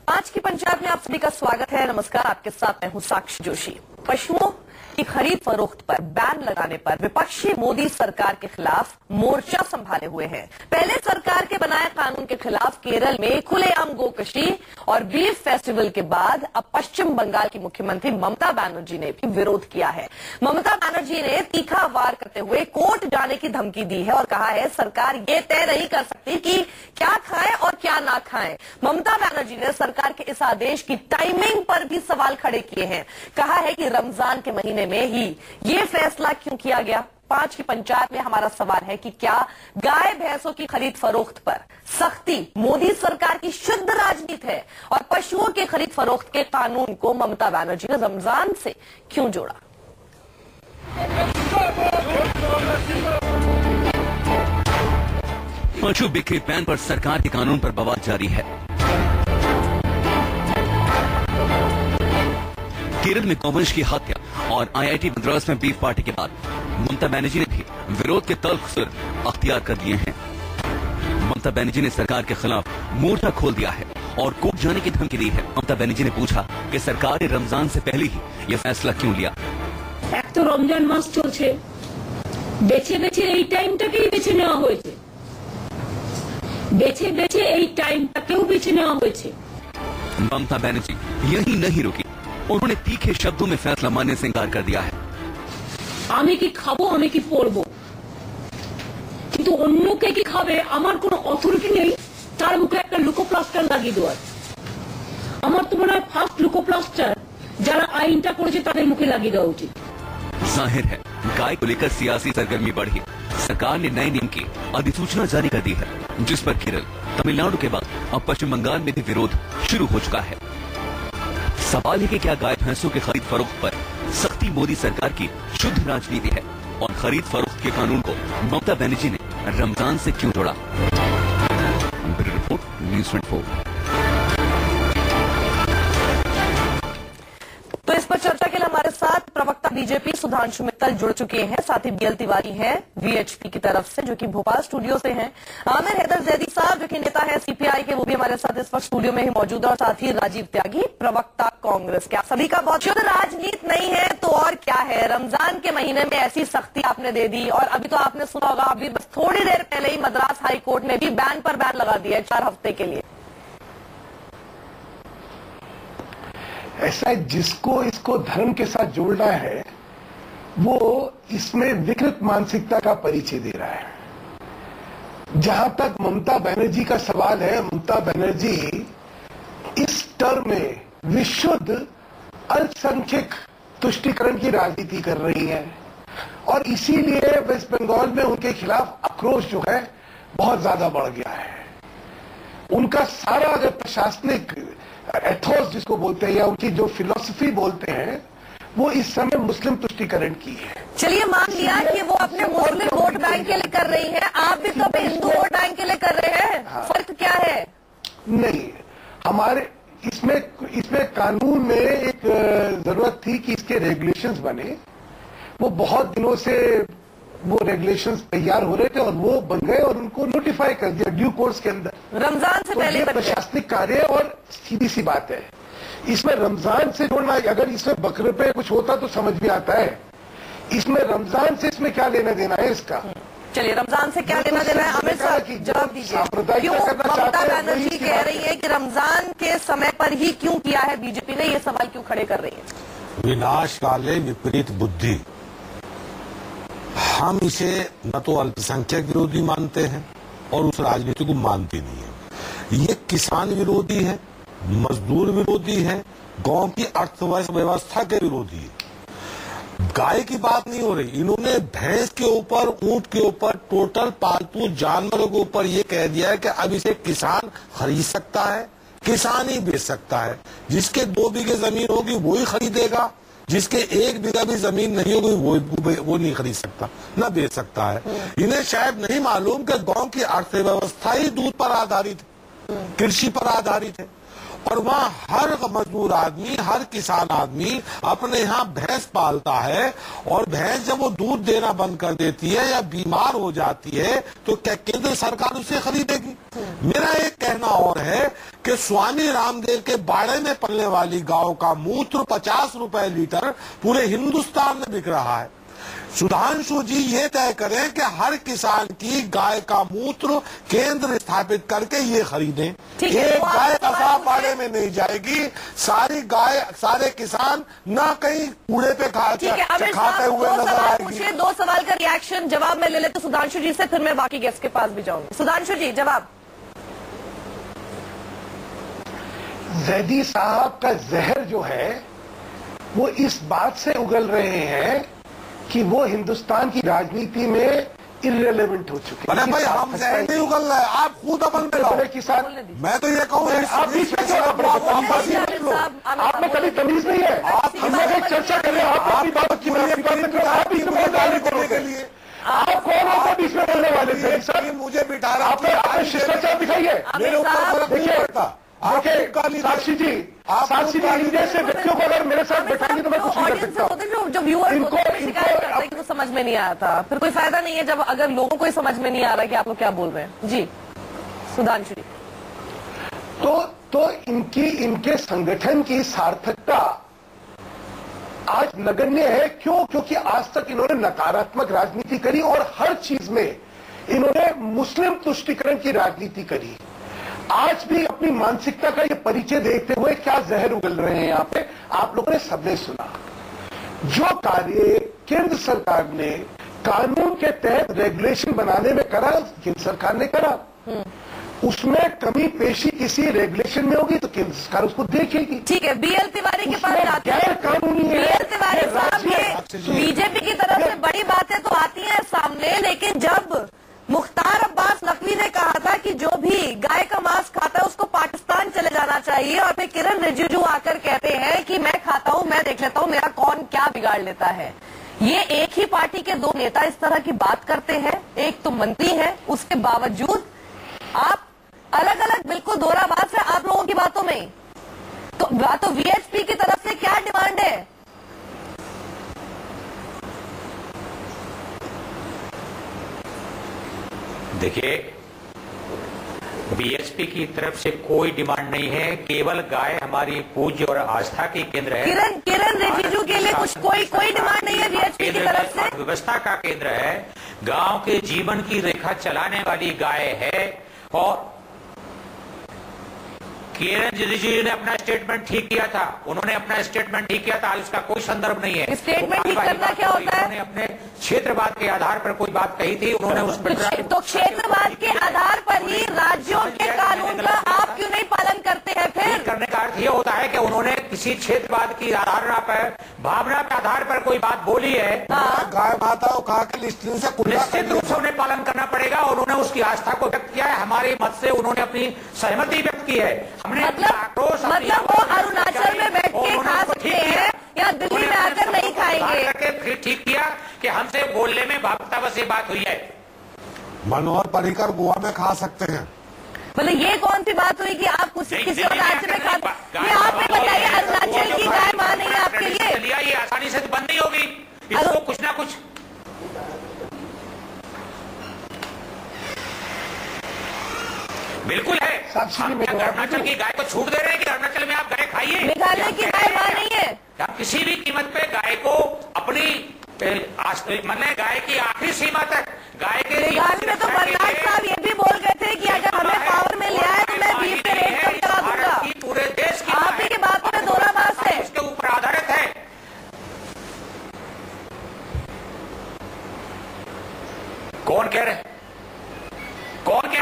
आज की पंचायत में आप सभी का स्वागत है। नमस्कार, आपके साथ मैं हूं साक्षी जोशी। पशुओं की खरीद फरोख्त पर बैन लगाने पर विपक्षी मोदी सरकार के खिलाफ मोर्चा संभाले हुए हैं। पहले सरकार के बनाए कानून के खिलाफ केरल में खुलेआम गोकशी और बीफ फेस्टिवल के बाद अब पश्चिम बंगाल की मुख्यमंत्री ममता बनर्जी ने भी विरोध किया है। ममता बनर्जी ने तीखा वार करते हुए कोर्ट जाने की धमकी दी है और कहा है सरकार ये तय नहीं कर सकती कि क्या खाएं और क्या ना खाएं। ममता बनर्जी ने सरकार के इस आदेश की टाइमिंग पर भी सवाल खड़े किए हैं। कहा है कि रमजान के महीने में ही ये फैसला क्यों किया गया। 5 की पंचायत में हमारा सवाल है कि क्या गाय भैंसों की खरीद फरोख्त पर सख्ती मोदी सरकार की शुद्ध राजनीति है और पशुओं के खरीद फरोख्त के कानून को ममता बनर्जी ने रमजान से क्यों जोड़ा। पशु बिक्री बैन पर सरकार के कानून पर बवाल जारी है। केरल में गौवंश की हत्या और आईआईटी मद्रास में बीफ पार्टी के बाद ममता बनर्जी ने भी विरोध के तल्ख सुर अख्तियार कर लिए हैं। ममता बनर्जी ने सरकार के खिलाफ मोर्चा खोल दिया है और कोर्ट जाने की धमकी दी है। ममता बनर्जी ने पूछा कि सरकार ने रमजान से पहले ही यह फैसला क्यों लिया। एक तो रमजान मास चलছে, বেছে বেছে এই টাইমটাকেই বেছে নেওয়া হয়েছে, বেছে বেছে এই টাইমটাকেও বেছে নেওয়া হয়েছে। ममता बनर्जी यही नहीं रुकी, उन्होंने तीखे शब्दों में फैसला मानने से इंकार कर दिया है। আমি কি খাবো, আমি কি পরবো, কিন্তু অন্যকে কি খাবে আমার কোনো অথরিটি নেই তার মুখে একটা লুকোপ্লাস্টার লাগিয়ে দেওয়ার। আমার তো মনে হয় ফার্স্ট লুকোপ্লাস্টার যারা আইনটা করেছে তাদের মুখে লাগিয়ে দেওয়া উচিত। जाहिर है गाय को लेकर सियासी सरगर्मी बढ़ी। सरकार ने नए नियम की अधिसूचना जारी कर दी है, जिस पर केरल, तमिलनाडु के बाद अब पश्चिम बंगाल में भी विरोध शुरू हो चुका है। सवाल है कि क्या गाय भैंसों के खरीद फरोख्त पर सख्ती मोदी सरकार की शुद्ध राजनीति है और खरीद फरोख्त के कानून को ममता बनर्जी ने रमजान से क्यों जोड़ा। Report news 24। तो इस पर चर्चा के लिए हमारे साथ प्रवक्ता बीजेपी सुधांशु मित्तल जुड़ चुके हैं, साथ ही बीएल तिवारी हैं वीएचपी की तरफ से जो कि भोपाल स्टूडियो से हैं। आमिर हैदर जैदी साहब जो कि नेता है सीपीआई के, वो भी हमारे साथ इस वक्त स्टूडियो में ही मौजूद है और साथ ही राजीव त्यागी प्रवक्ता कांग्रेस के। आप सभी का बहुत शुद्ध राजनीति नहीं है तो और क्या है। रमजान के महीने में ऐसी सख्ती आपने दे दी और अभी तो आपने सुना होगा अभी बस थोड़ी देर पहले ही मद्रास हाईकोर्ट ने भी बैन पर बैन लगा दिया है 4 हफ्ते के लिए। ऐसा जिसको इसको धर्म के साथ जोड़ना है वो इसमें विकृत मानसिकता का परिचय दे रहा है। जहां तक ममता बनर्जी का सवाल है, ममता बनर्जी इस टर्म में विशुद्ध अल्पसंख्यक तुष्टीकरण की राजनीति कर रही है और इसीलिए वेस्ट बंगाल में उनके खिलाफ आक्रोश जो है बहुत ज्यादा बढ़ गया है। उनका सारा अगर प्रशासनिक एथोस जिसको बोलते हैं या उनकी जो फिलॉसफी बोलते हैं वो इस समय मुस्लिम तुष्टीकरण की है। चलिए मान लिया कि वो अपने मुस्लिम वोट बैंक के लिए कर रही है, आप भी तो अपने हिंदू वोट बैंक के लिए कर रहे हैं। हाँ। फर्क क्या है? नहीं, हमारे इसमें कानून में एक जरूरत थी कि इसके रेगुलेशंस बने। वो बहुत दिनों से वो रेगुलेशंस तैयार हो रहे थे और वो बन गए और उनको नोटिफाई कर दिया ड्यू कोर्स के अंदर रमजान से पहले। प्रशासनिक कार्य और सीधी सी बात है इसमें रमजान से जोड़ना। अगर इसमें बकरे पे कुछ होता तो समझ में आता है, इसमें रमजान से इसमें क्या लेना देना है इसका। चलिए रमजान से क्या लेना देना है, अमित साहब जवाब दीजिए। क्यों ममता बनर्जी कह रही है कि रमजान के समय पर ही क्यों किया है बीजेपी ने, ये सवाल क्यों खड़े कर रही है। विनाश काले विपरीत बुद्धि, हम इसे न तो अल्पसंख्यक विरोधी मानते हैं और उस राजनीति को मानते नहीं है। ये किसान विरोधी है, मजदूर विरोधी है, गांव की अर्थव्यवस्था के विरोधी है। गाय की बात नहीं हो रही, इन्होंने भैंस के ऊपर, ऊंट के ऊपर, टोटल पालतू जानवरों के ऊपर ये कह दिया है कि अब इसे किसान खरीद सकता है, किसान ही बेच सकता है। जिसके 2 बीघे जमीन होगी वो ही खरीदेगा, जिसके 1 बीघा भी जमीन नहीं होगी वो नहीं खरीद सकता, न बेच सकता है। इन्हें शायद नहीं मालूम कि गांव की अर्थव्यवस्था ही दूध पर आधारित है, कृषि पर आधारित है और वहाँ हर मजदूर आदमी, हर किसान आदमी अपने यहाँ भैंस पालता है और भैंस जब वो दूध देना बंद कर देती है या बीमार हो जाती है तो क्या केंद्र सरकार उसे खरीदेगी? मेरा एक कहना और है कि स्वामी रामदेव के बाड़े में पलने वाली गायों का मूत्र 50 रुपए लीटर पूरे हिंदुस्तान में बिक रहा है। सुधांशु जी ये तय करें कि हर किसान की गाय का मूत्र केंद्र स्थापित करके ये खरीदें। एक गाय कसाब बाड़े में नहीं जाएगी, सारी गाय सारे किसान ना कहीं कूड़े पे खाते हुए नजर आएगी। 2 सवाल का रिएक्शन जवाब में ले लेते सुधांशु जी से, फिर मैं बाकी गेस्ट के पास भी जाऊंगी। सुधांशु जी जवाब। जैदी साहब का जहर जो है वो इस बात से उगल रहे हैं कि वो हिंदुस्तान की राजनीति में इर्रेलेवेंट हो चुके हैं। अरे भाई हम जहर नहीं उगल रहे, आप खुद अमल में लाओ। किसान मैं तो ये कहूँ आप बीच में आप में कभी तमीज नहीं है। हम लोग चर्चा कर रहे हैं, आप अपनी बात की आप के लिए आप कौन होगा बीच में बोलने वाले थे सर? मुझे बिठा रहा आपने शिष्टाचार दिखाई है मेरे ऊपर देखिए। साक्षी जी इंडिया से व्यक्तियों को अगर मेरे साथ बैठाएंगे तो मैं कुछ नहीं कर सकता। जो व्यूअर शिकायत करते हैं कि वो समझ में नहीं आया था, फिर कोई फायदा नहीं है जब अगर लोगों को ही समझ में नहीं आ रहा है कि आप लोग क्या बोल रहे हैं। जी सुधांशु जी। तो इनके संगठन की सार्थकता आज नगण्य है। क्यों? क्योंकि आज तक इन्होंने नकारात्मक राजनीति करी और हर चीज में इन्होंने मुस्लिम तुष्टीकरण की राजनीति करी। आज भी अपनी मानसिकता का ये परिचय देखते हुए क्या जहर उगल रहे हैं यहाँ पे आप लोगों ने सबने सुना। जो कार्य केंद्र सरकार ने कानून के तहत रेगुलेशन बनाने में करा, केंद्र सरकार ने करा, उसमें कमी पेशी किसी रेगुलेशन में होगी तो केंद्र सरकार उसको देखेगी। ठीक है, बीएल तिवारी के पास जाते हैं। गैर कानूनी है। बीएल तिवारी साहब, ये बीजेपी की तरफ से बड़ी बातें तो आती हैं सामने, लेकिन जब मुख्तार अब्बास नकवी ने कहा था कि जो भी गाय का मांस खाता है उसको पाकिस्तान चले जाना चाहिए, और फिर किरण रिजिजू आकर कहते हैं कि मैं खाता हूं, मैं देख लेता हूं मेरा कौन क्या बिगाड़ लेता है। ये एक ही पार्टी के 2 नेता इस तरह की बात करते हैं, एक तो मंत्री है, उसके बावजूद आप अलग अलग बिल्कुल दोहराबाज है आप लोगों की बातों में। तो वीएचपी की तरफ से क्या डिमांड है? देखिए, बीएचपी की तरफ से कोई डिमांड नहीं है, केवल गाय हमारी पूज्य और आस्था की केंद्र है। किरण रिजिजू के लिए कुछ कोई डिमांड नहीं है बीएचपी की तरफ से। अर्थव्यवस्था का केंद्र है, गांव के जीवन की रेखा चलाने वाली गाय है। और किरण रिजिजू ने अपना स्टेटमेंट ठीक किया था, उन्होंने अपना स्टेटमेंट ठीक किया था, उसका कोई संदर्भ नहीं है। स्टेटमेंट ठीक करना क्या होता है? उन्होंने अपने क्षेत्रवाद के आधार पर कोई बात कही थी, उन्होंने उस पर तो क्षेत्रवाद के आधार पर ही राज्यों के कानून का आप क्यों नहीं पालन करते हैं? फिर करने का अर्थ ये होता है कि उन्होंने किसी क्षेत्रवाद की धारणा पर, भावना के आधार पर कोई बात बोली है, गाय माताओं खा के निश्चित रूप से उन्हें पालन करना पड़ेगा। और उन्होंने उसकी आस्था को व्यक्त किया है, हमारे मत से उन्होंने अपनी सहमति व्यक्त की है। हमने मतलब वो अरुणाचल में बैठ के खा सकते हैं या दिल्ली में आकर नहीं खाएंगे। फिर ठीक किया कि हमसे बोलने में भावुकता बस ये बात हुई है। मनोहर पर्रिकर गोवा में खा सकते हैं। मतलब ये कौन सी बात हुई कि आप किसी और राज्य में खाते? ये आप बताइए, अरुणाचल की गाय मां नहीं है आपके लिए? ये आसानी से बंद नहीं होगी, इसको कुछ ना कुछ बिल्कुल है। हम अरुणाचल की गाय को छूट दे रहे हैं कि अरुणाचल में आप गाय खाइए? मेघालय की गाय मां नहीं है। आप किसी भी कीमत पे गाय को अपनी मतलब गाय की आखिरी सीमा तक गाय के मेघालय में तो बर्नाड साहब ये भी बोल गए थे कि अगर हमें पावर में ले आए तो मैं बीफ पे रेट कम करा दूंगा। पूरे देश की आप ही की बातों में दोहराबाज है, उसके ऊपर आधारित है। कौन कह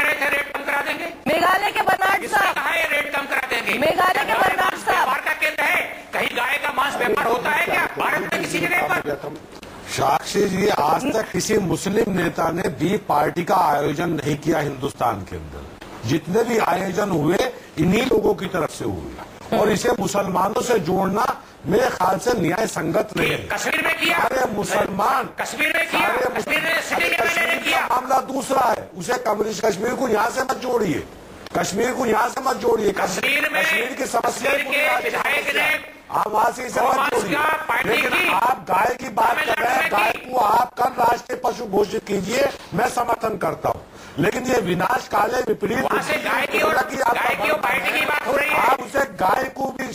रहे थे रेट कम करा देंगे? मेघालय के बर्नाड साहब कहा है रेट कम करा देंगे? मेघालय के बर्नाड साहब। व्यापार का केंद्र है, कहीं गाय का मांस व्यापार होता है क्या भारत में किसी जगह पर? साक्षी जी, आज तक किसी मुस्लिम नेता ने बीफ पार्टी का आयोजन नहीं किया हिंदुस्तान के अंदर। जितने भी आयोजन हुए इन्हीं लोगों की तरफ से हुए, और इसे मुसलमानों से जोड़ना मेरे ख्याल से न्याय संगत नहीं है। कश्मीर में किया, अरे मुसलमान कश्मीर में किया, कश्मीर में किया। मामला दूसरा है, उसे कम्युनिस्ट कश्मीर को यहाँ से मत जोड़िए, कश्मीर को यहाँ से मत जोड़िए। कश्मीर की समस्या विधायक ने आवासी से मत जोड़िए। लेकिन आप गाय की बात कर रहे हैं, गाय को आप कल राष्ट्रीय पशु घोषित कीजिए, मैं समर्थन करता हूँ। लेकिन ये विनाश काले विपरीत गाय की और पार्टी की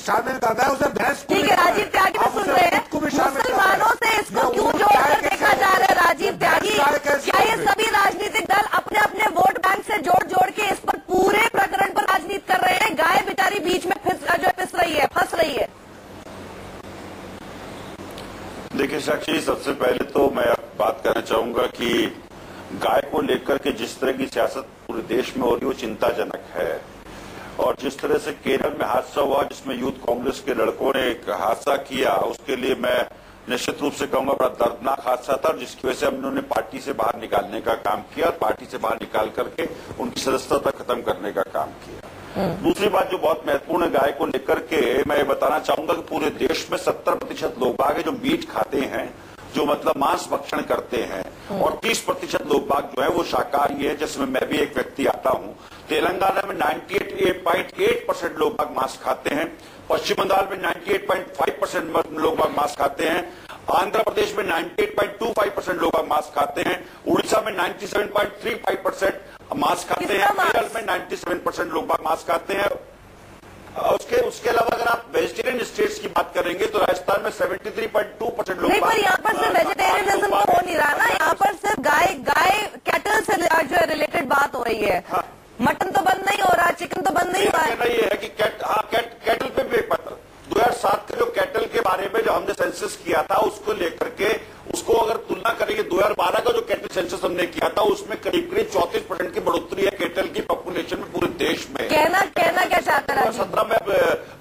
शामिल करना है उसे भैंस को ठीक है, राजीव त्यागी भी सुन रहे हैं, मुसलमानों से इसको क्यों जोड़कर देखा जा रहा है? राजीव त्यागी, क्या ये सभी राजनीतिक दल अपने अपने वोट बैंक से जोड़ के इस पर पूरे प्रकरण पर राजनीति कर रहे हैं? गाय बेचारी बीच में पिस रही है, फंस रही है। देखिए साक्षी, सबसे पहले तो मैं बात करना चाहूंगा कि गाय को लेकर के जिस तरह की सियासत पूरे देश में हो रही है वो चिंताजनक है। और जिस तरह से केरल में हादसा हुआ जिसमें यूथ कांग्रेस के लड़कों ने एक हादसा किया, उसके लिए मैं निश्चित रूप से कहूंगा बड़ा दर्दनाक हादसा था, जिसकी वजह से हम उन्होंने पार्टी से बाहर निकालने का काम किया, पार्टी से बाहर निकाल करके उनकी सदस्यता खत्म करने का काम किया। दूसरी बात जो बहुत महत्वपूर्ण है गाय को लेकर के, मैं ये बताना चाहूंगा कि पूरे देश में 70% लोग बाग है जो मीट खाते हैं, जो मतलब मांस भक्षण करते हैं, और 30% लोग बाग जो है वो शाकाहारी है, जिसमें मैं भी एक व्यक्ति आता हूं। तेलंगाना में 98.8% लोग बाग मांस खाते हैं, पश्चिम बंगाल में 98.5% लोग बाग मांस खाते हैं, आंध्र प्रदेश में 98.25% लोग मांस खाते हैं, उड़ीसा में 97.35% मांस खाते हैं, केरल में 97% लोग मांस खाते हैं। उसके अलावा अगर आप वेजिटेरियन स्टेट्स की बात करेंगे तो राजस्थान में 73.2% लोग। नहीं, पर यहाँ पर सिर्फ वेजिटेरियनिज्म तो हो नहीं रहा ना, यहाँ पर सिर्फ गाय कैटल से जो है रिलेटेड बात हो रही है। हाँ। मटन तो बंद नहीं हो रहा, चिकन तो बंद नहीं हो रहा। ये है कि कैटल पे भी 2007 के जो कैटल के बारे में जो हमने सेंसस किया था उसको लेकर के, उसको अगर तुलना करेंगे 2012 का जो कैटल सेंसस हमने किया था उसमें करीब 34% की बढ़ोतरी है कैटल की पॉपुलेशन में पूरे देश में। कहना क्या चाहता है? 2017 में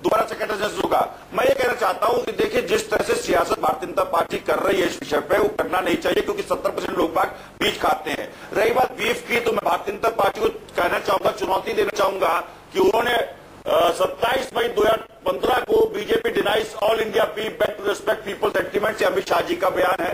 दोबारा से कैटल सेंसस होगा। मैं ये कहना चाहता हूँ कि देखिए जिस तरह से सियासत भारतीय जनता पार्टी कर रही है इस विषय पे, वो करना नहीं चाहिए, क्योंकि 70% लोग बाग बीफ खाते हैं। रही बात बीफ की, तो मैं भारतीय जनता पार्टी को कहना चाहूंगा, चुनौती देना चाहूंगा कि उन्होंने 27 मई 2015 को BJP denies all India beef ban to respect people sentiment से अमित शाह जी का बयान है।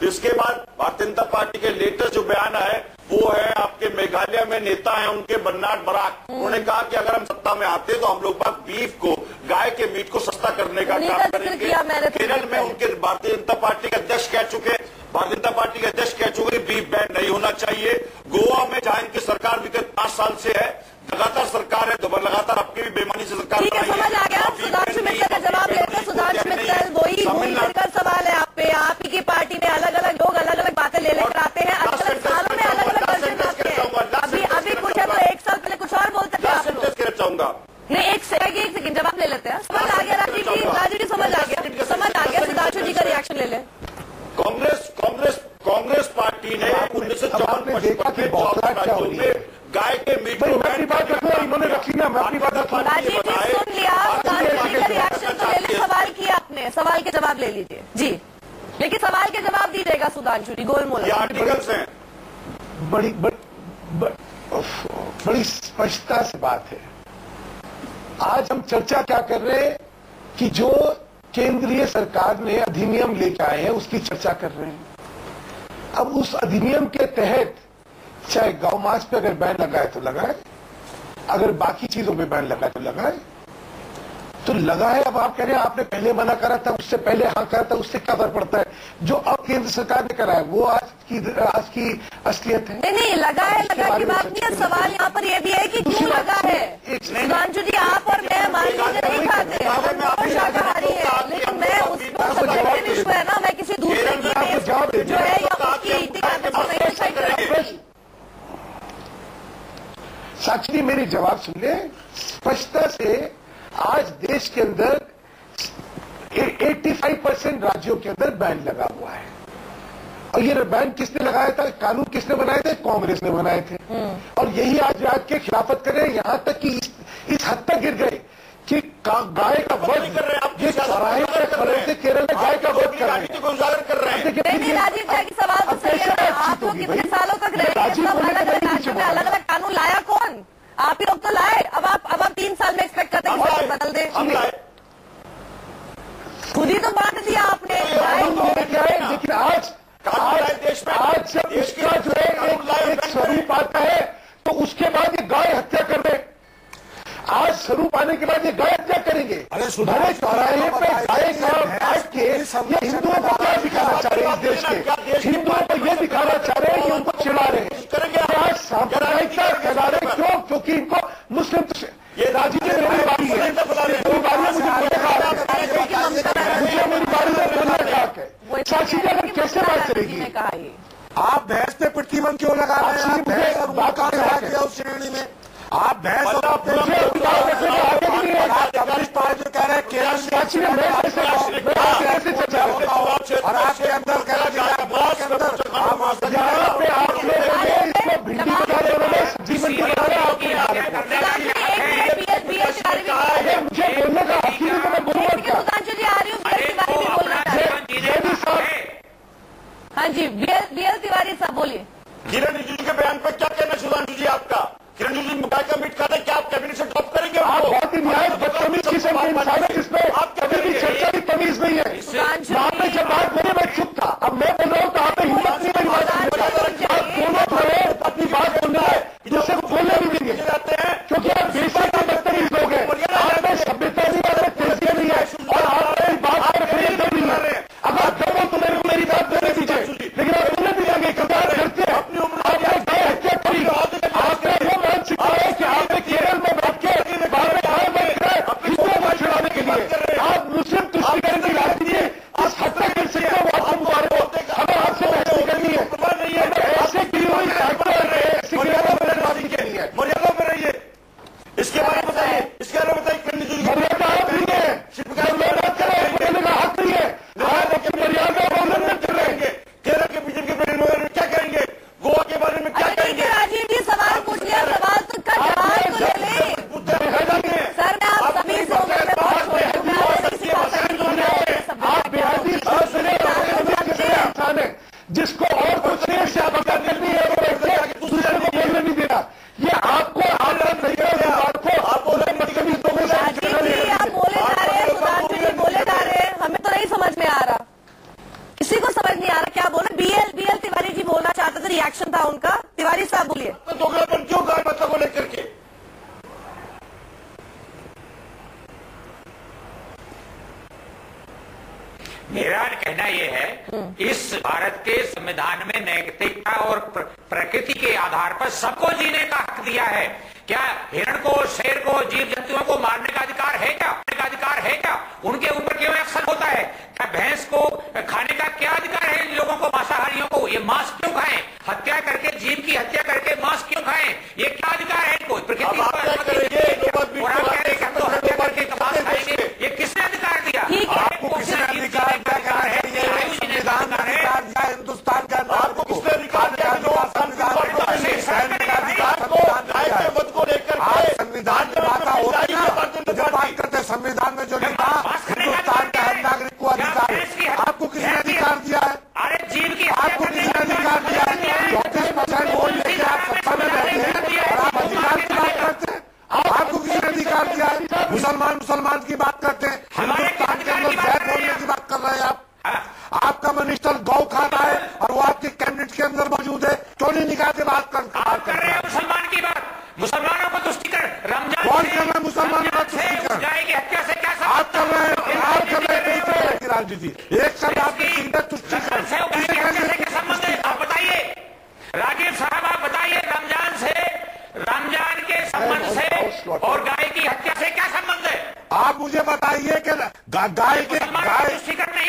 इसके बाद भारतीय जनता पार्टी के लेटेस्ट जो बयान है वो है आपके मेघालय में नेता है उनके बन्नाट बराक, उन्होंने कहा कि अगर हम सत्ता में आते तो हम लोग बाग बीफ को, गाय के मीट को सस्ता करने का काम करेंगे। केरल में उनके भारतीय जनता पार्टी के अध्यक्ष कह चुके, भारतीय जनता पार्टी के अध्यक्ष कह चुके बीफ बैन नहीं होना चाहिए। गोवा में जहां इनकी सरकार विगत 5 साल से है, लगातार सरकार है, तो लगातार आपकी भी बेईमानी से सरकार। ठीक है, समझ आ गया। सुधांशु मित्तल का जवाब लेते हैं। सुधांशु मित्तल, वही मिलकर सवाल है आप पे। आप ही की पार्टी में अलग अलग लोग अलग अलग बातें ले लेकर आते हैं, अलग अलग सालों में अलग अलग वर्जन आते हैं। अभी कुछ है तो 1 साल पहले कुछ और बोलते थे आप लोग। चाहूंगा नहीं, एक सेकंड जवाब ले लेते हैं। समझ आ गया राजीव जी, समझ आ गया। सुधांशु जी का रिएक्शन ले लें। कांग्रेस पार्टी ने 1954 में गाय के मीट को अपनी बात रखना, इन्होंने रखी ना, मैं अपनी बात रखूं। राजीव जी सुन लिया, सुधांशु जी का रिएक्शन तो ले लिया। सवाल किया आपने, सवाल के जवाब ले लीजिए जी, लेकिन सवाल के जवाब दीजिएगा सुधांशु जी। गोलमोल आर्टिकल्स हैं, बड़ी स्पष्टता से बात है। आज हम चर्चा क्या कर रहे हैं कि जो केंद्रीय सरकार ने अधिनियम लेकर आए हैं उसकी चर्चा कर रहे हैं। अब उस अधिनियम के तहत चाहे गौ मांस पे अगर बैन लगाए तो लगाए, अगर बाकी चीजों पे बैन लगाए तो लगाए, तो लगा है। अब आप कह रहे हैं आपने पहले मना करा था, उससे पहले हाँ करा था, उससे क्या फर्क पड़ता है? जो अब केंद्र सरकार ने करा है वो आज की असलियत है। नहीं, लगा की बात नहीं है। सवाल यहाँ पर यह भी है कि क्यों लगा है। सुधांशु जी, आप और मैं नहीं खाते, शाकाहारी है, लेकिन मैं उसको विश्व है ना, मैं किसी दूसरे की जो है या उसकी। साक्षी जी मेरी जवाब सुन ले स्पष्टता से। आज देश के अंदर 85% राज्यों के अंदर बैन लगा हुआ है, और ये बैन किसने लगाया था, कानून किसने बनाए थे? कांग्रेस ने बनाए थे। और यही आज राज्य के खिलाफत कर रहे हैं, यहां तक कि इस हद तक गिर गए कि गाय का वध, ये चौराहे पर खड़े थे केरल में गाय का वध कर रहे हैं। राजीव त्यागी सवाल तो सही है, आप लोग कितने सालों तक रहे, अलग अलग कानून लाया कौन? आप ही लोग तो लाए। अब आप 3 साल में एक्सपेक्ट करते हैं कि बदल दे। खुद ही तो बांट दिया आपने। लेकिन आज जब इसका जो है एक स्वरूप आता है तो उसके बाद ये गाय हत्या कर रहे। आज स्वरूप आने के बाद ये गाय हत्या करेंगे। अरे चौराहे पे गाय का काट के ये हिंदुओं को क्या दिखाना चाह रहे हैं? देश के हिंदुओं को ये दिखाना चाह रहे हैं कि उनको चिढ़ा रहे हैं, सांप्रदायिकता फैला रहे। क्यों? क्योंकि इनको मुस्लिम, ये राजीव जी मेरी बारी है, मुझे मिलेगी। ने कहा ये आप भैंस पे प्रतिबंध क्यों लगा रहे हैं? आप भैंस और ऊँट कहाँ लगा दिया उस श्रेणी में? आप भैंस और कम्युनिस्ट पार्टी जो कह रहे हैं केरल और आपके अंदर कह रहे हैं हाँ जी, बीएल तिवारी साहब बोलिए। किरण रिजिजू के बयान पर क्या कहना सुधांशु जी आपका? किरण रिजिजू गाय का मीट खाते, क्या आप कैबिनेट से ड्रॉप करेंगे? आप बहुत ही न्याय बदतमीज किस्म के इंसान है, जिसमें आप कभी भी चर्चा की तमीज नहीं है। वहाँ पे जब बात बोले मैं चुप था, अब मैं बोल रहा हूँ तो आप हिम्मत नहीं बनी बात। आप दोनों जो अपनी बात बोलना है दूसरे को बोलने भी देंगे क्योंकि आप बेसिक बदतमीज लोग हैं। आप में सभ्यता नहीं है, तेजिया नहीं है और आप मेरी बात पर खरीद नहीं है। अगर दबो तो मेरे को मेरी बात बोलने दीजिए, लेकिन आप बोलने भी देंगे कदार करते हैं। आपने गाय हत्या करी, आपने वो बात सिखाया कि आपने केरल में बैठ के बाहर में गाय बंद करे हिंदुओं को छुड़ाने के लिए। आप मुस्लिम तुष्टिकरण की राजनीति इस हद तक कर सकते हो। आपको मुबारक हो, हमें आपसे बहस नहीं करनी है। ऐसे की हुई मर्यादा में रहिए। इसके बारे में बताइए, इसके बारे में बताइए। मर्यादा आप नहीं है, बात करें बोलने का हक नहीं है। आप अपनी मर्यादा उल्लंघन कर रहे हैं। केरल के बीजेपी के बारे में क्या कहेंगे? गोवा के बारे में क्या कहेंगे? राजीव जी सवाल पूछ लिया, सवाल तो का जवाब तो ले लें। सर मैं आप सभी से इंसान है जिसको और कुछ नहीं से आप करनी है, दूसरे को बोलने नहीं देना। ये आपको आदत नहीं है। आप बोले मतलब बोले जा रहे हैं, सुधांशु जी बोले जा रहे हैं, हमें तो नहीं समझ में आ रहा, किसी को समझ नहीं आ रहा क्या बोले। बीएल तिवारी जी बोलना चाहते थे, रिएक्शन था उनका। तिवारी साहब बोलिए। तो दोगलापन क्यों गाय माता को लेकर के? मेरा कहना यह है इस भारत के संविधान में नैतिकता और प्रकृति के आधार पर सबको जीने का हक दिया है। क्या हिरण को, शेर को, जीव जंतुओं को मारने का अधिकार है क्या? उनके ऊपर क्यों एक्शन होता है? क्या भैंस को खाने का क्या अधिकार है? इन लोगों को, मांसाहारियों को, ये मांस क्यों खाएं? हत्या करके, जीव की हत्या करके मांस क्यों खाएं? ये क्या अधिकार है इनको? प्रकृति को हत्या करके मांस खाएंगे, ये किसने अधिकार दिया? आपको किसने अधिकार है? हिंदुस्तान का आपको किसने अधिकार दिया? संविधान की बात होती है, जो बात करते संविधान में जो लिखा हिंदुस्तान का हर नागरिक को अधिकार है। आपको किसने अधिकार दिया है? अरे जीव की आपको किसने अधिकार दिया है? 34% वोट लेके आप सत्ता में बैठे हैं और आप अधिकार की बात करते हैं। आपको किसने अधिकार दिया है? मुसलमान की बात करते हैं, हिंदुस्तान के अंदर जैद बोलने की बात कर रहे हैं आप। आपका मिनिस्टर गौ खाता है और वो आपके कैबिनेट के अंदर मौजूद है, क्यों नहीं निकाल के बात कर रहे हैं? मुसलमान की बात, मुसलमानों को तुष्टिकरण, रमजान कौन कर रहा है? मुसलमानों का तुष्टिकरण गाय की हत्या से क्या आप कर रहे हैं? आप कर रहे हैं की राजनीति। एक शब्द आपके तुष्टिकरण से क्या संबंध है? आप बताइए राजीव साहब, आप बताइए रमजान के संबंध से और गाय की हत्या से क्या संबंध है? आप मुझे बताइए कि गाय के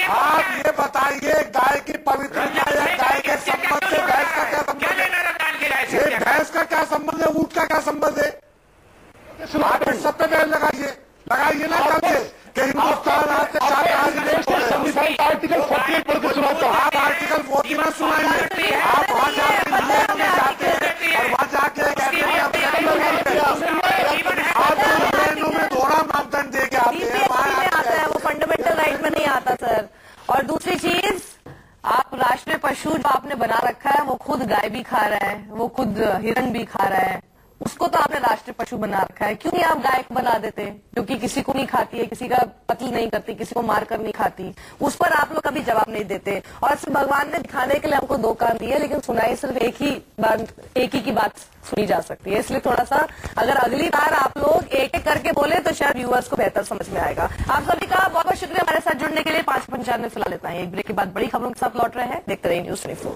आप ये बताइए गाय की पवित्रता या गाय के संबंध से भैंस का क्या संबंध है? भैंस का क्या संबंध है? ऊंट का क्या संबंध है? आप इस सब पे बैन लगाइए ना कल से कि हिंदुस्तान आज संविधान का आर्टिकल 48 पढ़ के सुनाता हूँ। आप आर्टिकल 49 सुनाइए। आप वहाँ जाके और वहाँ जाके में दोहरा मापदंड दे के आते हैं, आता है, वो फंडामेंटल राइट में नहीं आता सर। और दूसरी चीज, आप राष्ट्रीय पशु जो आपने बना रखा है, वो खुद गाय भी खा रहा है, वो खुद हिरण भी खा रहा है, उसको तो आपने राष्ट्रीय पशु बना रखा है। क्यों नहीं आप गाय को बना देते, जो कि किसी को नहीं खाती है, किसी का कत्ल नहीं करती, किसी को मारकर नहीं खाती? उस पर आप लोग कभी जवाब नहीं देते। और सिर्फ भगवान ने दिखाने के लिए हमको 2 कान दिए, लेकिन सुनाई सिर्फ एक ही की बात सुनी जा सकती है। इसलिए थोड़ा सा अगर अगली बार आप लोग एक एक करके बोले तो शायद व्यूअर्स को बेहतर समझ में आएगा। आप सभी का बहुत बहुत शुक्रिया हमारे साथ जुड़ने के लिए। 5:95 फिलहाल लेता है। एक ब्रेक के बाद बड़ी खबरों के साथ लौट रहे हैं, देखते रहिए न्यूज़ 24।